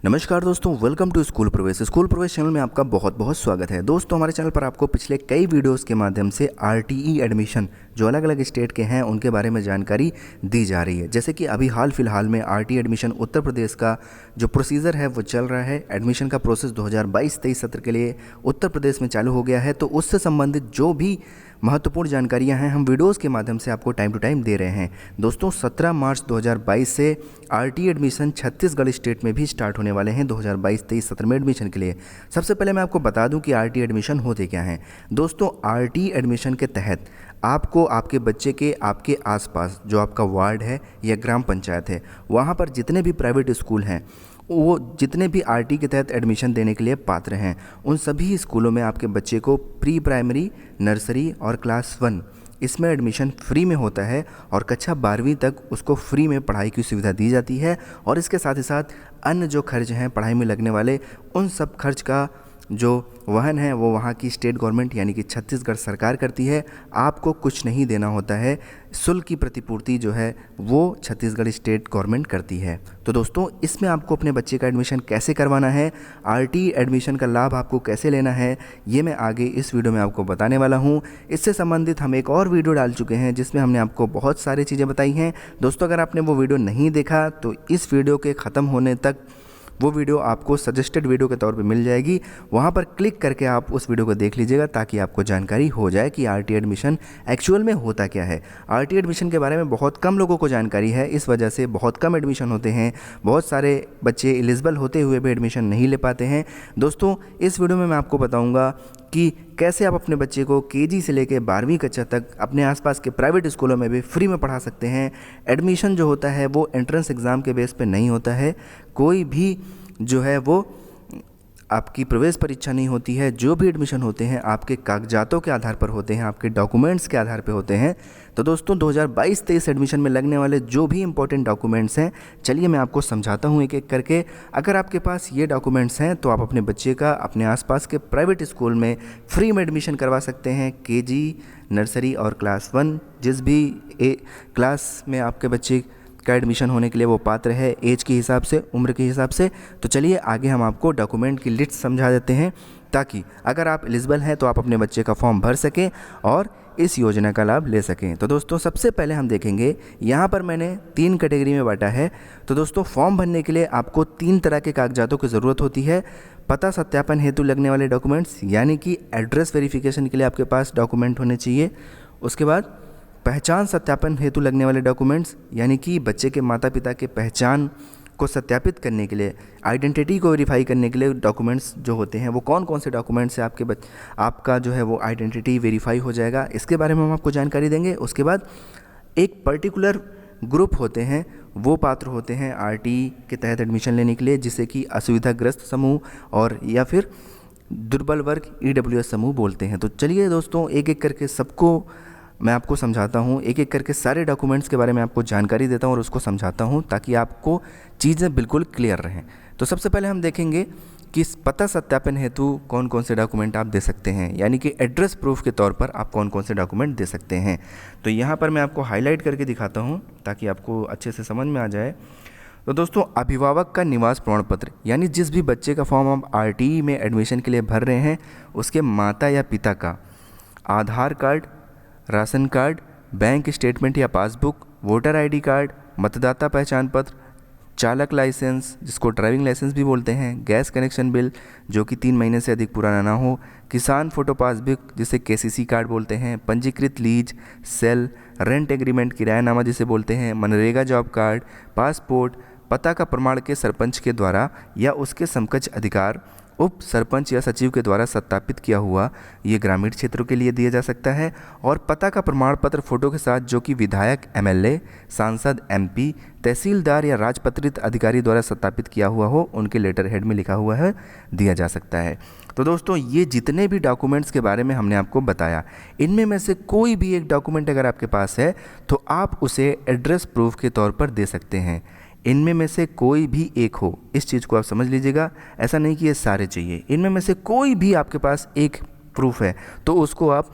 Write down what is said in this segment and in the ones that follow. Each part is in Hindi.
नमस्कार दोस्तों, वेलकम टू स्कूल प्रवेश। स्कूल प्रवेश चैनल में आपका बहुत बहुत स्वागत है। दोस्तों, हमारे चैनल पर आपको पिछले कई वीडियोस के माध्यम से आरटीई एडमिशन जो अलग अलग स्टेट के हैं उनके बारे में जानकारी दी जा रही है। जैसे कि अभी हाल फिलहाल में आरटीई एडमिशन उत्तर प्रदेश का जो प्रोसीजर है वो चल रहा है। एडमिशन का प्रोसेस 2022-23 सत्र के लिए उत्तर प्रदेश में चालू हो गया है। तो उससे संबंधित जो भी महत्वपूर्ण जानकारियां हैं हम वीडियोस के माध्यम से आपको टाइम टू टाइम दे रहे हैं। दोस्तों, 17 मार्च 2022 से आरटीई एडमिशन छत्तीसगढ़ स्टेट में भी स्टार्ट होने वाले हैं 2022-23 सत्र में एडमिशन के लिए। सबसे पहले मैं आपको बता दूं कि आरटीई एडमिशन होते क्या हैं। दोस्तों, आरटीई एडमिशन के तहत आपको आपके बच्चे के आपके आसपास जो आपका वार्ड है या ग्राम पंचायत है वहाँ पर जितने भी प्राइवेट स्कूल हैं वो जितने भी आरटी के तहत एडमिशन देने के लिए पात्र हैं उन सभी स्कूलों में आपके बच्चे को प्री प्राइमरी, नर्सरी और क्लास 1 इसमें एडमिशन फ्री में होता है और कक्षा 12वीं तक उसको फ्री में पढ़ाई की सुविधा दी जाती है। और इसके साथ ही साथ अन्य जो खर्च हैं पढ़ाई में लगने वाले उन सब खर्च का जो वहन है वो वहाँ की स्टेट गवर्नमेंट यानी कि छत्तीसगढ़ सरकार करती है। आपको कुछ नहीं देना होता है। शुल्क की प्रतिपूर्ति जो है वो छत्तीसगढ़ स्टेट गवर्नमेंट करती है। तो दोस्तों, इसमें आपको अपने बच्चे का एडमिशन कैसे करवाना है, आरटी एडमिशन का लाभ आपको कैसे लेना है, ये मैं आगे इस वीडियो में आपको बताने वाला हूँ। इससे संबंधित हम एक और वीडियो डाल चुके हैं जिसमें हमने आपको बहुत सारी चीज़ें बताई हैं। दोस्तों, अगर आपने वो वीडियो नहीं देखा तो इस वीडियो के ख़त्म होने तक वो वीडियो आपको सजेस्टेड वीडियो के तौर पे मिल जाएगी। वहाँ पर क्लिक करके आप उस वीडियो को देख लीजिएगा ताकि आपको जानकारी हो जाए कि आरटी एडमिशन एक्चुअल में होता क्या है। आरटी एडमिशन के बारे में बहुत कम लोगों को जानकारी है, इस वजह से बहुत कम एडमिशन होते हैं। बहुत सारे बच्चे एलिजिबल होते हुए भी एडमिशन नहीं ले पाते हैं। दोस्तों, इस वीडियो में मैं आपको बताऊँगा कि कैसे आप अपने बच्चे को केजी से लेकर 12वीं कक्षा तक अपने आसपास के प्राइवेट स्कूलों में भी फ्री में पढ़ा सकते हैं। एडमिशन जो होता है वो एंट्रेंस एग्ज़ाम के बेस पे नहीं होता है। कोई भी जो है वो आपकी प्रवेश परीक्षा नहीं होती है। जो भी एडमिशन होते हैं आपके कागजातों के आधार पर होते हैं, आपके डॉक्यूमेंट्स के आधार पर होते हैं। तो दोस्तों, 2022-23 एडमिशन में लगने वाले जो भी इंपॉर्टेंट डॉक्यूमेंट्स हैं, चलिए मैं आपको समझाता हूँ एक एक करके। अगर आपके पास ये डॉक्यूमेंट्स हैं तो आप अपने बच्चे का अपने आसपास के प्राइवेट स्कूल में फ्री में एडमिशन करवा सकते हैं। केजी, नर्सरी और क्लास 1 जिस भी क्लास में आपके बच्चे का एडमिशन होने के लिए वो पात्र है, एज के हिसाब से, उम्र के हिसाब से। तो चलिए आगे हम आपको डॉक्यूमेंट की लिस्ट समझा देते हैं ताकि अगर आप एलिजिबल हैं तो आप अपने बच्चे का फॉर्म भर सकें और इस योजना का लाभ ले सकें। तो दोस्तों, सबसे पहले हम देखेंगे, यहाँ पर मैंने 3 कैटेगरी में बांटा है। तो दोस्तों, फॉर्म भरने के लिए आपको 3 तरह के कागजातों की ज़रूरत होती है। पता सत्यापन हेतु लगने वाले डॉक्यूमेंट्स यानी कि एड्रेस वेरिफिकेशन के लिए आपके पास डॉक्यूमेंट होने चाहिए। उसके बाद पहचान सत्यापन हेतु लगने वाले डॉक्यूमेंट्स यानी कि बच्चे के माता पिता के पहचान को सत्यापित करने के लिए, आइडेंटिटी को वेरीफाई करने के लिए डॉक्यूमेंट्स जो होते हैं वो कौन कौन से डॉक्यूमेंट्स से आपका जो है वो आइडेंटिटी वेरीफाई हो जाएगा, इसके बारे में हम आपको जानकारी देंगे। उसके बाद एक पर्टिकुलर ग्रुप होते हैं, वो पात्र होते हैं आरटी के तहत एडमिशन लेने के लिए, जिसे कि असुविधाग्रस्त समूह और या फिर दुर्बल वर्ग EWS समूह बोलते हैं। तो चलिए दोस्तों, एक एक करके सबको मैं आपको समझाता हूँ, एक एक करके सारे डॉक्यूमेंट्स के बारे में आपको जानकारी देता हूँ और उसको समझाता हूँ ताकि आपको चीज़ें बिल्कुल क्लियर रहें। तो सबसे पहले हम देखेंगे कि पता सत्यापन हेतु कौन कौन से डॉक्यूमेंट आप दे सकते हैं, यानी कि एड्रेस प्रूफ के तौर पर आप कौन कौन से डॉक्यूमेंट दे सकते हैं। तो यहाँ पर मैं आपको हाईलाइट करके दिखाता हूँ ताकि आपको अच्छे से समझ में आ जाए। तो दोस्तों, अभिभावक का निवास प्रमाण पत्र यानी जिस भी बच्चे का फॉर्म आप आरटीई में एडमिशन के लिए भर रहे हैं उसके माता या पिता का Aadhaar card, ration card, bank statement या पासबुक, वोटर आईडी कार्ड, मतदाता पहचान पत्र, चालक लाइसेंस जिसको ड्राइविंग लाइसेंस भी बोलते हैं, गैस कनेक्शन बिल जो कि 3 महीने से अधिक पुराना ना हो, किसान फोटो पासबुक जिसे केसीसी कार्ड बोलते हैं, पंजीकृत लीज, सेल, रेंट एग्रीमेंट किरायानामा जिसे बोलते हैं, मनरेगा जॉब कार्ड, पासपोर्ट, पता का प्रमाण के सरपंच के द्वारा या उसके समकक्ष अधिकार उप सरपंच या सचिव के द्वारा सत्यापित किया हुआ, ये ग्रामीण क्षेत्रों के लिए दिया जा सकता है। और पता का प्रमाण पत्र फोटो के साथ जो कि विधायक, MLA, सांसद, MP, तहसीलदार या राजपत्रित अधिकारी द्वारा सत्यापित किया हुआ हो, उनके लेटर हेड में लिखा हुआ है, दिया जा सकता है। तो दोस्तों, ये जितने भी डॉक्यूमेंट्स के बारे में हमने आपको बताया, इनमें में से कोई भी एक डॉक्यूमेंट अगर आपके पास है तो आप उसे एड्रेस प्रूफ के तौर पर दे सकते हैं। इनमें में से कोई भी एक हो, इस चीज़ को आप समझ लीजिएगा। ऐसा नहीं कि ये सारे चाहिए, इनमें में से कोई भी आपके पास एक प्रूफ है तो उसको आप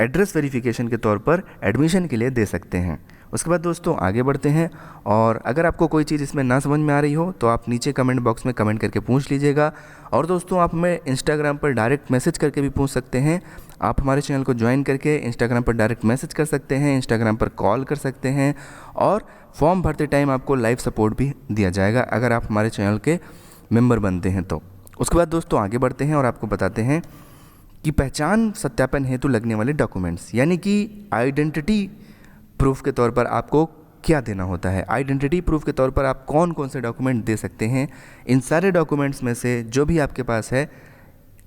एड्रेस वेरिफिकेशन के तौर पर एडमिशन के लिए दे सकते हैं। उसके बाद दोस्तों आगे बढ़ते हैं, और अगर आपको कोई चीज़ इसमें ना समझ में आ रही हो तो आप नीचे कमेंट बॉक्स में कमेंट करके पूछ लीजिएगा। और दोस्तों आप हमें इंस्टाग्राम पर डायरेक्ट मैसेज करके भी पूछ सकते हैं। आप हमारे चैनल को ज्वाइन करके इंस्टाग्राम पर डायरेक्ट मैसेज कर सकते हैं, इंस्टाग्राम पर कॉल कर सकते हैं, और फॉर्म भरते टाइम आपको लाइव सपोर्ट भी दिया जाएगा अगर आप हमारे चैनल के मेंबर बनते हैं तो। उसके बाद दोस्तों आगे बढ़ते हैं और आपको बताते हैं कि पहचान सत्यापन हेतु लगने वाले डॉक्यूमेंट्स, यानी कि आइडेंटिटी प्रूफ के तौर पर आपको क्या देना होता है। आइडेंटिटी प्रूफ के तौर पर आप कौन कौन से डॉक्यूमेंट दे सकते हैं। इन सारे डॉक्यूमेंट्स में से जो भी आपके पास है,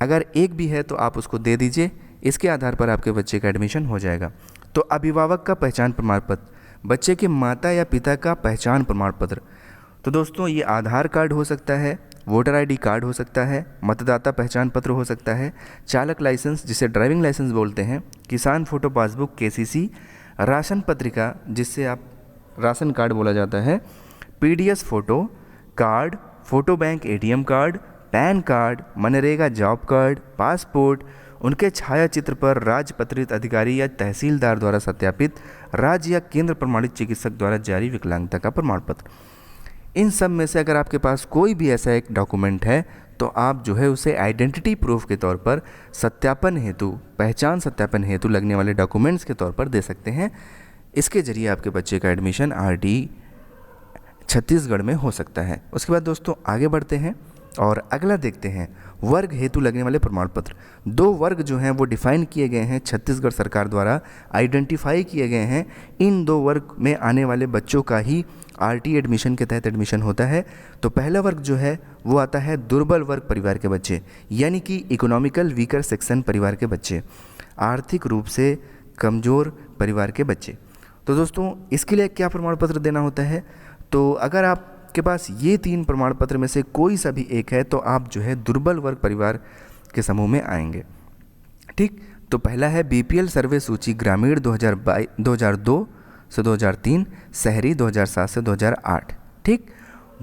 अगर एक भी है तो आप उसको दे दीजिए। इसके आधार पर आपके बच्चे का एडमिशन हो जाएगा। तो अभिभावक का पहचान प्रमाण पत्र, बच्चे के माता या पिता का पहचान प्रमाण पत्र, तो दोस्तों ये आधार कार्ड हो सकता है, वोटर आईडी कार्ड हो सकता है, मतदाता पहचान पत्र हो सकता है, चालक लाइसेंस जिसे ड्राइविंग लाइसेंस बोलते हैं, किसान फोटो पासबुक केसीसी, राशन पत्रिका जिससे आप राशन कार्ड बोला जाता है, PDS photo card, photo bank ATM card, pan card, MNREGA job card, passport, उनके छायाचित्र पर राजपत्रित अधिकारी या तहसीलदार द्वारा सत्यापित राज्य या केंद्र प्रमाणित चिकित्सक द्वारा जारी विकलांगता का प्रमाण पत्र। इन सब में से अगर आपके पास कोई भी ऐसा एक डॉक्यूमेंट है तो आप जो है उसे आइडेंटिटी प्रूफ के तौर पर सत्यापन हेतु, पहचान सत्यापन हेतु लगने वाले डॉक्यूमेंट्स के तौर पर दे सकते हैं। इसके जरिए आपके बच्चे का एडमिशन आरटीई छत्तीसगढ़ में हो सकता है। उसके बाद दोस्तों आगे बढ़ते हैं और अगला देखते हैं वर्ग हेतु लगने वाले प्रमाण पत्र। 2 वर्ग जो हैं वो डिफाइन किए गए हैं, छत्तीसगढ़ सरकार द्वारा आइडेंटिफाई किए गए हैं। इन 2 वर्ग में आने वाले बच्चों का ही आरटी एडमिशन के तहत एडमिशन होता है। तो पहला वर्ग जो है वो आता है दुर्बल वर्ग परिवार के बच्चे, यानी कि इकोनॉमिकल वीकर सेक्शन परिवार के बच्चे, आर्थिक रूप से कमज़ोर परिवार के बच्चे। तो दोस्तों इसके लिए क्या प्रमाण पत्र देना होता है, तो अगर आपके पास ये 3 प्रमाण पत्र में से कोई सा भी एक है तो आप जो है दुर्बल वर्ग परिवार के समूह में आएंगे। ठीक, तो पहला है बीपीएल सर्वे सूची ग्रामीण 2002 से 2003, शहरी 2007 से 2008। ठीक,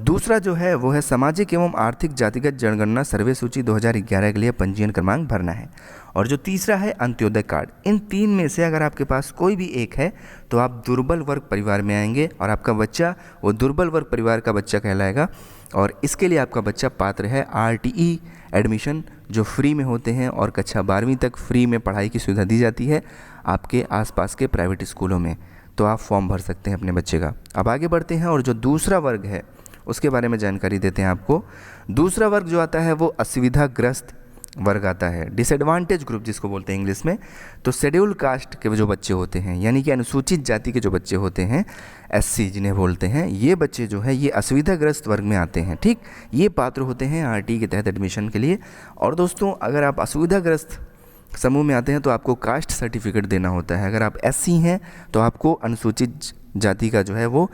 दूसरा जो है वो है सामाजिक एवं आर्थिक जातिगत जनगणना सर्वे सूची 2011 के लिए पंजीयन क्रमांक भरना है। और जो तीसरा है अंत्योदय कार्ड। इन 3 में से अगर आपके पास कोई भी एक है तो आप दुर्बल वर्ग परिवार में आएंगे और आपका बच्चा वो दुर्बल वर्ग परिवार का बच्चा कहलाएगा। और इसके लिए आपका बच्चा पात्र है आरटीई एडमिशन जो फ्री में होते हैं, और कक्षा 12वीं तक फ्री में पढ़ाई की सुविधा दी जाती है आपके आसपास के प्राइवेट स्कूलों में। तो आप फॉर्म भर सकते हैं अपने बच्चे का। अब आगे बढ़ते हैं और जो दूसरा वर्ग है उसके बारे में जानकारी देते हैं आपको। दूसरा वर्ग जो आता है वो असुविधाग्रस्त वर्ग आता है, डिसएडवांटेज ग्रुप जिसको बोलते हैं इंग्लिश में। तो शेड्यूल कास्ट के जो बच्चे होते हैं, यानी कि अनुसूचित जाति के जो बच्चे होते हैं, एससी जिन्हें बोलते हैं, ये बच्चे जो है ये असुविधाग्रस्त वर्ग में आते हैं। ठीक, ये पात्र होते हैं आरटी के तहत एडमिशन के लिए। और दोस्तों अगर आप असुविधाग्रस्त समूह में आते हैं तो आपको कास्ट सर्टिफिकेट देना होता है। अगर आप एससी हैं तो आपको अनुसूचित जाति का जो है वो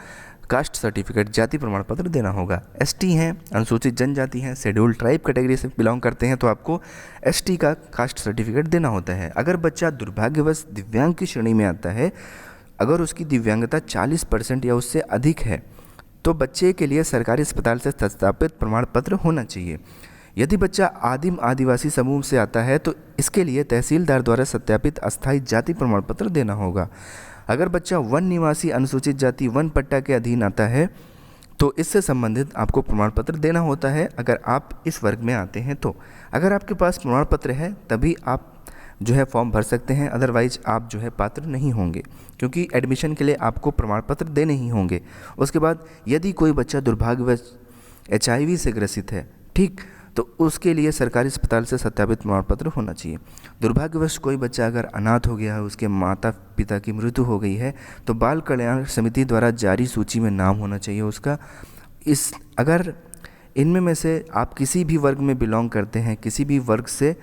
कास्ट सर्टिफिकेट, जाति प्रमाण पत्र देना होगा। एसटी हैं, अनुसूचित जनजाति हैं, शेड्यूल ट्राइब कैटेगरी से बिलोंग करते हैं तो आपको एसटी का कास्ट सर्टिफिकेट देना होता है। अगर बच्चा दुर्भाग्यवश दिव्यांग की श्रेणी में आता है, अगर उसकी दिव्यांगता 40% या उससे अधिक है तो बच्चे के लिए सरकारी अस्पताल से सत्यापित प्रमाण पत्र होना चाहिए। यदि बच्चा आदिम आदिवासी समूह से आता है तो इसके लिए तहसीलदार द्वारा सत्यापित अस्थायी जाति प्रमाण पत्र देना होगा। अगर बच्चा वन निवासी अनुसूचित जाति वन पट्टा के अधीन आता है तो इससे संबंधित आपको प्रमाण पत्र देना होता है अगर आप इस वर्ग में आते हैं तो। अगर आपके पास प्रमाण पत्र है तभी आप जो है फॉर्म भर सकते हैं, अदरवाइज आप जो है पात्र नहीं होंगे, क्योंकि एडमिशन के लिए आपको प्रमाण पत्र देने ही होंगे। उसके बाद यदि कोई बच्चा दुर्भाग्यवश HIV से ग्रसित है, ठीक, तो उसके लिए सरकारी अस्पताल से सत्यापित प्रमाण पत्र होना चाहिए। दुर्भाग्यवश कोई बच्चा अगर अनाथ हो गया है, उसके माता पिता की मृत्यु हो गई है, तो बाल कल्याण समिति द्वारा जारी सूची में नाम होना चाहिए उसका। अगर इनमें में से आप किसी भी वर्ग में बिलोंग करते हैं, किसी भी वर्ग से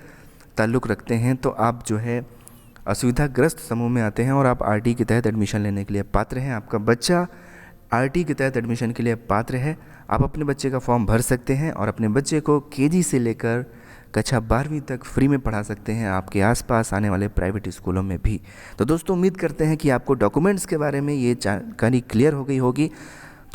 ताल्लुक़ रखते हैं, तो आप जो है असुविधाग्रस्त समूह में आते हैं और आप आरटी के तहत एडमिशन लेने के लिए पात्र हैं। आपका बच्चा आरटी के तहत एडमिशन के लिए पात्र है। आप अपने बच्चे का फॉर्म भर सकते हैं और अपने बच्चे को केजी से लेकर कक्षा 12वीं तक फ्री में पढ़ा सकते हैं आपके आसपास आने वाले प्राइवेट स्कूलों में भी। तो दोस्तों उम्मीद करते हैं कि आपको डॉक्यूमेंट्स के बारे में ये जानकारी क्लियर हो गई होगी।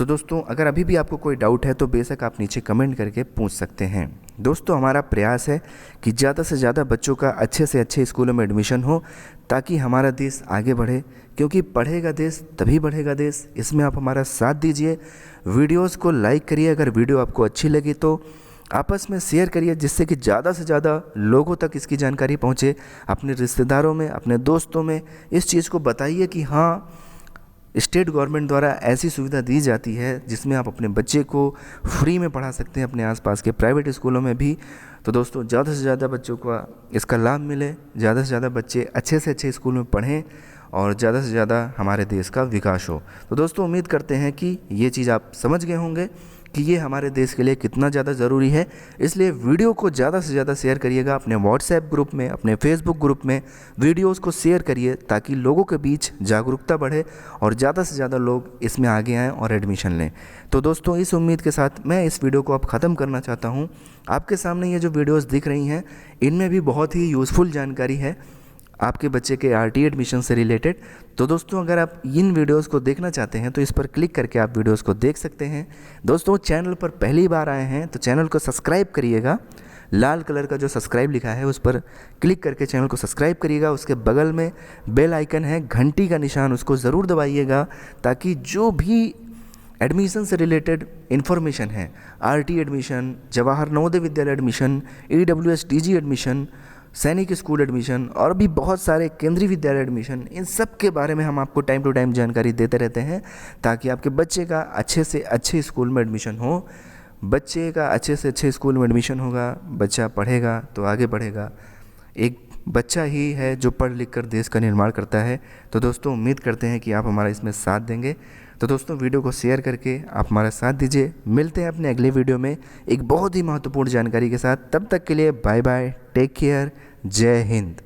तो दोस्तों अगर अभी भी आपको कोई डाउट है तो बेशक आप नीचे कमेंट करके पूछ सकते हैं। दोस्तों हमारा प्रयास है कि ज़्यादा से ज़्यादा बच्चों का अच्छे से अच्छे स्कूलों में एडमिशन हो ताकि हमारा देश आगे बढ़े, क्योंकि पढ़ेगा देश तभी बढ़ेगा देश। इसमें आप हमारा साथ दीजिए, वीडियोस को लाइक करिए, अगर वीडियो आपको अच्छी लगी तो आपस में शेयर करिए, जिससे कि ज़्यादा से ज़्यादा लोगों तक इसकी जानकारी पहुँचे। अपने रिश्तेदारों में, अपने दोस्तों में इस चीज़ को बताइए कि हाँ, स्टेट गवर्नमेंट द्वारा ऐसी सुविधा दी जाती है जिसमें आप अपने बच्चे को फ्री में पढ़ा सकते हैं अपने आसपास के प्राइवेट स्कूलों में भी। तो दोस्तों ज़्यादा से ज़्यादा बच्चों को इसका लाभ मिले, ज़्यादा से ज़्यादा बच्चे अच्छे से अच्छे स्कूल में पढ़ें और ज़्यादा से ज़्यादा हमारे देश का विकास हो। तो दोस्तों उम्मीद करते हैं कि ये चीज़ आप समझ गए होंगे कि ये हमारे देश के लिए कितना ज़्यादा ज़रूरी है। इसलिए वीडियो को ज़्यादा से ज़्यादा शेयर करिएगा, अपने व्हाट्सएप ग्रुप में, अपने फेसबुक ग्रुप में वीडियोस को शेयर करिए ताकि लोगों के बीच जागरूकता बढ़े और ज़्यादा से ज़्यादा लोग इसमें आगे आएँ और एडमिशन लें। तो दोस्तों इस उम्मीद के साथ मैं इस वीडियो को अब ख़त्म करना चाहता हूँ। आपके सामने ये जो वीडियोज़ दिख रही हैं इनमें भी बहुत ही यूज़फुल जानकारी है आपके बच्चे के आरटी एडमिशन से रिलेटेड। तो दोस्तों अगर आप इन वीडियोस को देखना चाहते हैं तो इस पर क्लिक करके आप वीडियोस को देख सकते हैं। दोस्तों चैनल पर पहली बार आए हैं तो चैनल को सब्सक्राइब करिएगा, लाल कलर का जो सब्सक्राइब लिखा है उस पर क्लिक करके चैनल को सब्सक्राइब करिएगा। उसके बगल में बेल आइकन है, घंटी का निशान, उसको ज़रूर दबाइएगा ताकि जो भी एडमिशन से रिलेटेड इन्फॉर्मेशन है, RT admission, Jawahar Navodaya Vidyalaya admission, EWS DG admission, सैनिक स्कूल एडमिशन और भी बहुत सारे केंद्रीय विद्यालय एडमिशन, इन सब के बारे में हम आपको टाइम टू टाइम जानकारी देते रहते हैं ताकि आपके बच्चे का अच्छे से अच्छे स्कूल में एडमिशन हो। बच्चे का अच्छे से अच्छे स्कूल में एडमिशन होगा, बच्चा पढ़ेगा तो आगे बढ़ेगा। एक बच्चा ही है जो पढ़ लिख कर देश का निर्माण करता है। तो दोस्तों उम्मीद करते हैं कि आप हमारा इसमें साथ देंगे। तो दोस्तों वीडियो को शेयर करके आप हमारा साथ दीजिए। मिलते हैं अपने अगले वीडियो में एक बहुत ही महत्वपूर्ण जानकारी के साथ। तब तक के लिए बाय बाय, टेक केयर, जय हिंद।